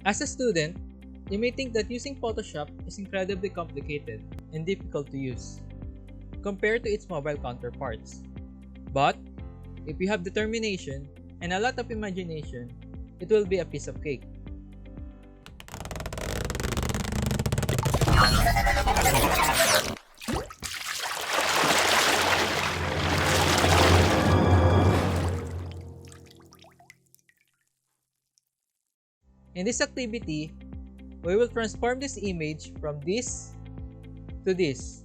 As a student, you may think that using Photoshop is incredibly complicated and difficult to use compared to its mobile counterparts. But if you have determination and a lot of imagination, it will be a piece of cake. In this activity, we will transform this image from this to this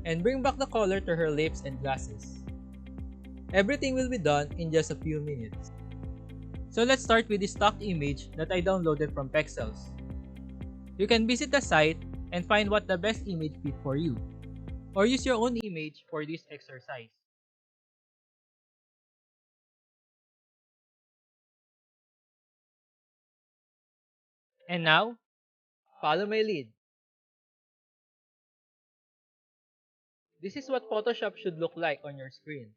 and bring back the color to her lips and glasses. Everything will be done in just a few minutes. So let's start with the stock image that I downloaded from Pexels. You can visit the site and find what the best image fit for you, or use your own image for this exercise. And now, follow my lead. This is what Photoshop should look like on your screen.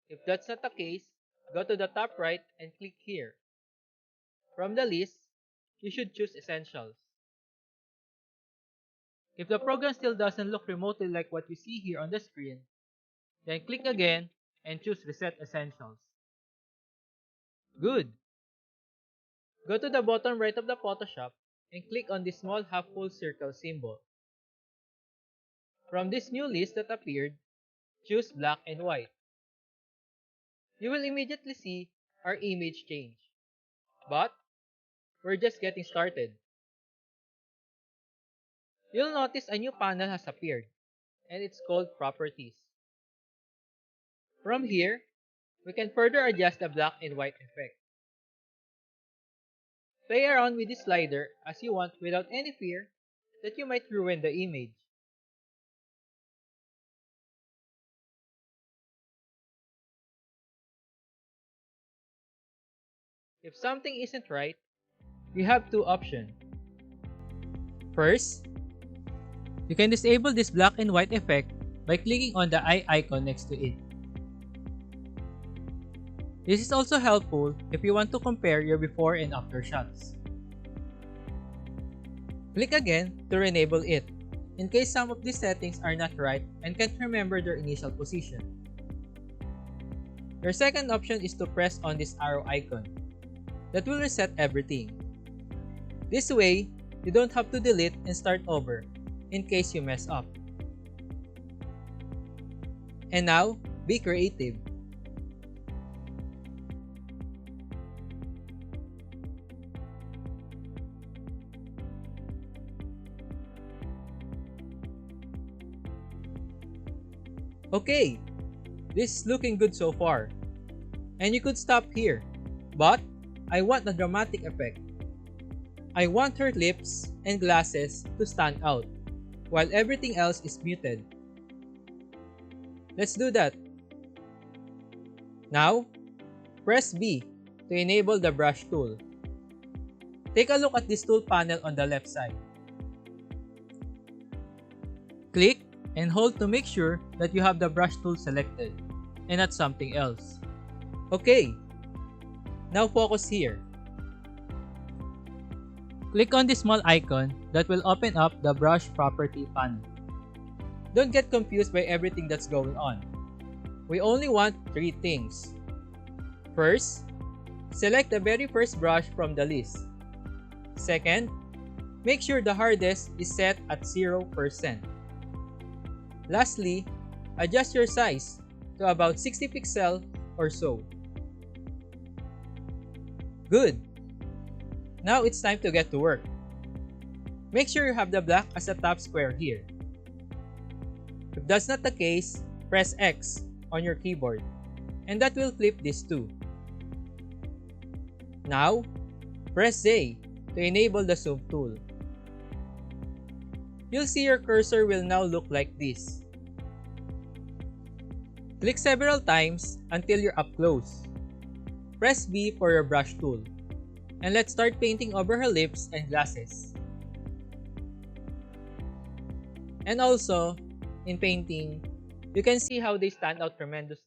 If that's not the case, go to the top right and click here. From the list, you should choose Essentials. If the program still doesn't look remotely like what you see here on the screen, then click again and choose Reset Essentials. Good! Go to the bottom right of the Photoshop and click on the small half full circle symbol. From this new list that appeared, choose black and white. You will immediately see our image change. But we're just getting started. You'll notice a new panel has appeared, and it's called Properties. From here, we can further adjust the black and white effect. Play around with this slider as you want without any fear that you might ruin the image. If something isn't right, you have two options. First, you can disable this black and white effect by clicking on the eye icon next to it. This is also helpful if you want to compare your before and after shots. Click again to enable it, in case some of these settings are not right and can't remember their initial position. Your second option is to press on this arrow icon. That will reset everything. This way, you don't have to delete and start over, in case you mess up. And now, be creative. Okay, this is looking good so far. And you could stop here, but I want a dramatic effect. I want her lips and glasses to stand out, while everything else is muted. Let's do that. Now, press B to enable the brush tool. Take a look at this tool panel on the left side. Click and hold to make sure that you have the brush tool selected and not something else. Okay, now focus here. Click on the small icon that will open up the brush property panel. Don't get confused by everything that's going on. We only want three things. First, select the very first brush from the list. Second, make sure the hardest is set at 0%. Lastly, adjust your size to about 60 pixels or so. Good! Now it's time to get to work. Make sure you have the black as a top square here. If that's not the case, press X on your keyboard, and that will flip this too. Now, press Z to enable the zoom tool. You'll see your cursor will now look like this. Click several times until you're up close. Press B for your brush tool. And let's start painting over her lips and glasses. And also, in painting, you can see how they stand out tremendously.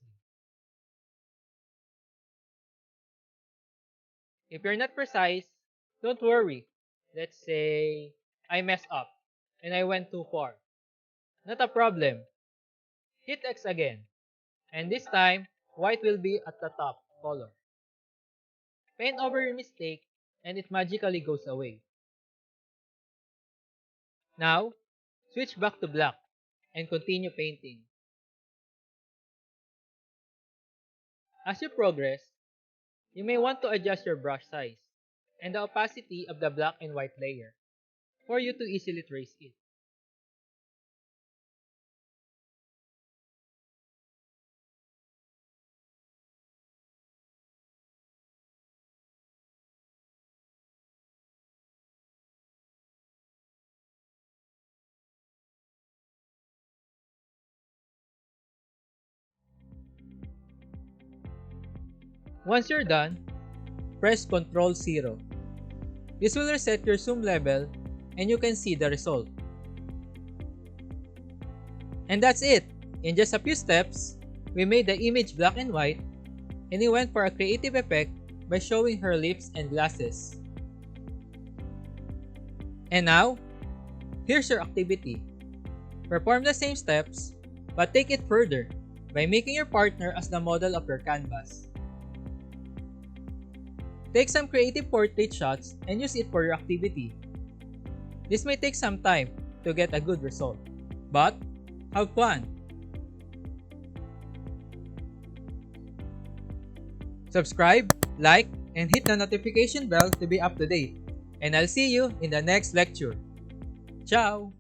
If you're not precise, Don't worry. Let's say I messed up and I went too far. Not a problem. Hit X again. And this time, white will be at the top color. Paint over your mistake and it magically goes away. Now, switch back to black and continue painting. As you progress, you may want to adjust your brush size and the opacity of the black and white layer for you to easily trace it. Once you're done, press Ctrl 0. This will reset your zoom level and you can see the result. And that's it! In just a few steps, we made the image black and white and we went for a creative effect by showing her lips and glasses. And now, here's your activity. Perform the same steps, but take it further by making your partner as the model of your canvas. Take some creative portrait shots and use it for your activity. This may take some time to get a good result, but have fun! Subscribe, like, and hit the notification bell to be up to date. And I'll see you in the next lecture. Ciao!